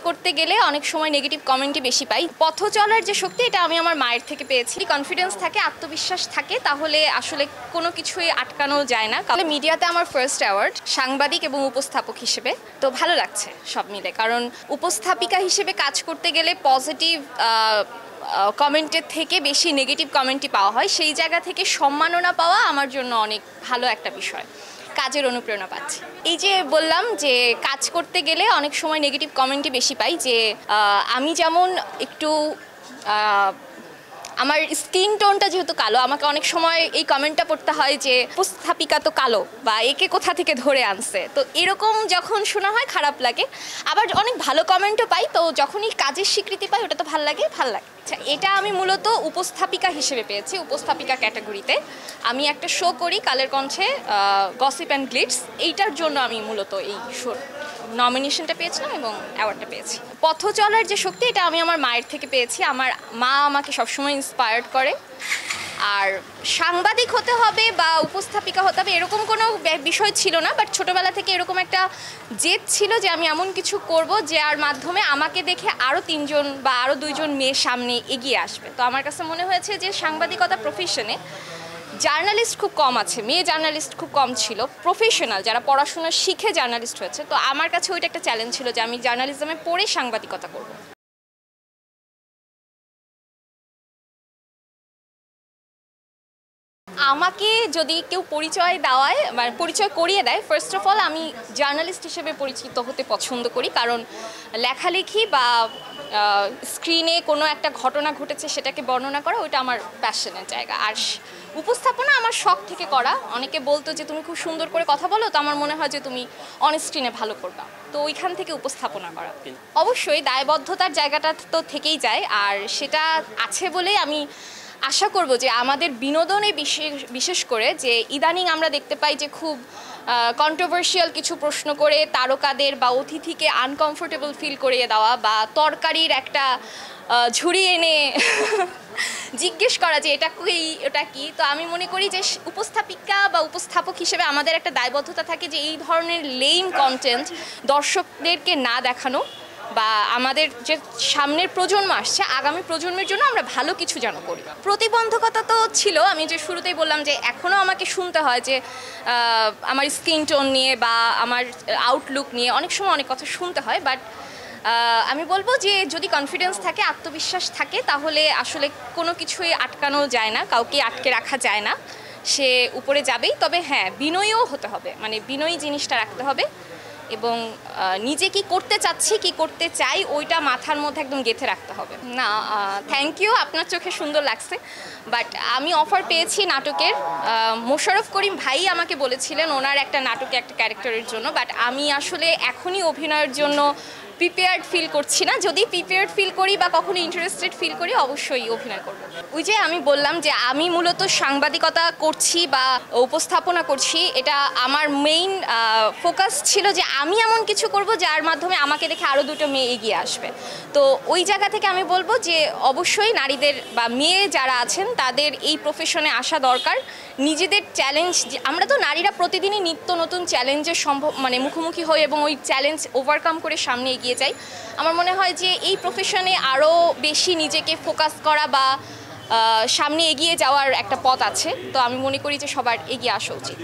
করতে গেলে অনেক সময় নেগেটিভ কমেন্টই বেশি পাই। পথ চলার যে শক্তি এটা আমি আমার মায়ের থেকে পেয়েছি। কনফিডেন্স থাকে, আত্মবিশ্বাস থাকে, তাহলে আসলে কোনো কিছুই আটকানো যায় না। তাহলে মিডিয়াতে আমার ফার্স্ট অ্যাওয়ার্ড সাংবাদিক এবং উপস্থাপক হিসেবে, তো ভালো লাগছে সব মিলে। কারণ উপস্থাপিকা হিসেবে কাজ করতে গেলে পজিটিভ কমেন্টের থেকে বেশি নেগেটিভ কমেন্টই পাওয়া হয়। সেই জায়গা থেকে সম্মাননা পাওয়া আমার জন্য অনেক ভালো একটা বিষয়, কাজের অনুপ্রেরণা পাচ্ছি। এই যে বললাম যে কাজ করতে গেলে অনেক সময় নেগেটিভ কমেন্টই বেশি পাই, যে আমি যেমন একটু আমার স্কিন টোনটা যেহেতু কালো, আমাকে অনেক সময় এই কমেন্টটা পড়তে হয় যে উপস্থাপিকা তো কালো, বা একে কোথা থেকে ধরে আনছে। তো এরকম যখন শোনা হয় খারাপ লাগে। আবার অনেক ভালো কমেন্টও পাই, তো যখনই কাজের স্বীকৃতি পাই ওটা তো ভাল লাগে। আচ্ছা, এটা আমি মূলত উপস্থাপিকা হিসেবে পেয়েছি। উপস্থাপিকা ক্যাটাগরিতে আমি একটা শো করি কালের কণ্ঠে, গসিপ অ্যান্ড গ্লিটস। এইটার জন্য আমি মূলত এই শো নমিনেশনটা পেয়েছিলাম এবং অ্যাওয়ার্ডটা পেয়েছি। পথ চলার যে শক্তি এটা আমি আমার মায়ের থেকে পেয়েছি। আমার মা আমাকে সবসময় ইন্সপায়ার্ড করে। আর সাংবাদিক হতে হবে বা উপস্থাপিকা হতে হবে এরকম কোনো বিষয় ছিল না, বাট ছোটোবেলা থেকে এরকম একটা জেদ ছিল যে আমি এমন কিছু করব যার মাধ্যমে আমাকে দেখে আরও 3 জন বা আরও 2 জন মেয়ে সামনে এগিয়ে আসবে। তো আমার কাছে মনে হয়েছে যে সাংবাদিকতা প্রফেশনে জার্নালিস্ট খুব কম আছে, মেয়ে জার্নালিস্ট খুব কম ছিল, প্রফেশনাল যারা পড়াশোনা শিখে জার্নালিস্ট হয়েছে। তো আমার কাছে ওইটা একটা চ্যালেঞ্জ ছিল যে আমি জার্নালিজমে পড়ে সাংবাদিকতা করব। আমাকে যদি কেউ পরিচয় দেওয়ায় মানে পরিচয় করিয়ে দেয়, ফার্স্ট অফ অল আমি জার্নালিস্ট হিসেবে পরিচিত হতে পছন্দ করি। কারণ লেখালেখি বা স্ক্রিনে কোনো একটা ঘটনা ঘটেছে সেটাকে বর্ণনা করা ওইটা আমার প্যাশনের জায়গা। আর উপস্থাপনা আমার শখ থেকে করা। অনেকে বলতো যে তুমি খুব সুন্দর করে কথা বলো, তো আমার মনে হয় যে তুমি অন স্ক্রিনে ভালো করবা, তো ওইখান থেকে উপস্থাপনা করা। অবশ্যই দায়বদ্ধতার জায়গাটা তো থেকেই যায়, আর সেটা আছে বলেই আমি আশা করব যে আমাদের বিনোদনে বিশেষ করে যে ইদানিং আমরা দেখতে পাই যে খুব কন্ট্রোভার্সিয়াল কিছু প্রশ্ন করে তারকাদের বা অতিথিকে আনকমফোর্টেবল ফিল করিয়ে দেওয়া, বা তরকারির একটা ঝুড়ি এনে জিজ্ঞেস করা যে এটা কি ওটা কি। তো আমি মনে করি যে উপস্থাপিকা বা উপস্থাপক হিসেবে আমাদের একটা দায়বদ্ধতা থাকে যে এই ধরনের লেম কন্টেন্ট দর্শকদেরকে না দেখানো, বা আমাদের যে সামনের প্রজন্ম আসছে আগামী প্রজন্মের জন্য আমরা ভালো কিছু যেন করি। প্রতিবন্ধকতা তো ছিল, আমি যে শুরুতেই বললাম যে এখনও আমাকে শুনতে হয় যে আমার স্কিন টোন নিয়ে বা আমার আউটলুক নিয়ে অনেক সময় অনেক কথা শুনতে হয়। বাট আমি বলবো যে যদি কনফিডেন্স থাকে, আত্মবিশ্বাস থাকে, তাহলে আসলে কোনো কিছুই আটকানো যায় না, কাউকে আটকে রাখা যায় না, সে উপরে যাবেই। তবে হ্যাঁ, বিনয়ীও হতে হবে, মানে বিনয়ী জিনিসটা রাখতে হবে, এবং নিজে কি করতে চাচ্ছি কি করতে চাই ওইটা মাথার মধ্যে একদম গেঁথে রাখতে হবে। না, থ্যাংক ইউ, আপনার চোখে সুন্দর লাগছে। বাট আমি অফার পেয়েছি নাটকের, মোশাররফ করিম ভাই আমাকে বলেছিলেন ওনার একটা নাটকে একটা ক্যারেক্টারের জন্য। বাট আমি আসলে এখনই অভিনয়ের জন্য প্রিপেয়ার্ড ফিল করছি না। যদি প্রিপেয়ার্ড ফিল করি বা কখনো ইন্টারেস্টেড ফিল করি অবশ্যই অভিনয় করব। ওই যে আমি বললাম যে আমি মূলত সাংবাদিকতা করছি বা উপস্থাপনা করছি, এটা আমার মেইন ফোকাস ছিল যে আমি এমন কিছু করব যার মাধ্যমে আমাকে দেখে আরও 2টো মেয়ে এগিয়ে আসবে। তো ওই জায়গা থেকে আমি বলবো যে অবশ্যই নারীদের বা মেয়ে যারা আছেন তাদের এই প্রফেশনে আসা দরকার। নিজেদের চ্যালেঞ্জ, আমরা তো নারীরা প্রতিদিনই নিত্য নতুন চ্যালেঞ্জের মানে মুখোমুখি হই এবং ওই চ্যালেঞ্জ ওভারকাম করে সামনে এগিয়ে যাই। আমার মনে হয় যে এই প্রফেশনে আরও বেশি নিজেকে ফোকাস করা বা সামনে এগিয়ে যাওয়ার একটা পথ আছে। তো আমি মনে করি যে সবার এগিয়ে আসা উচিত।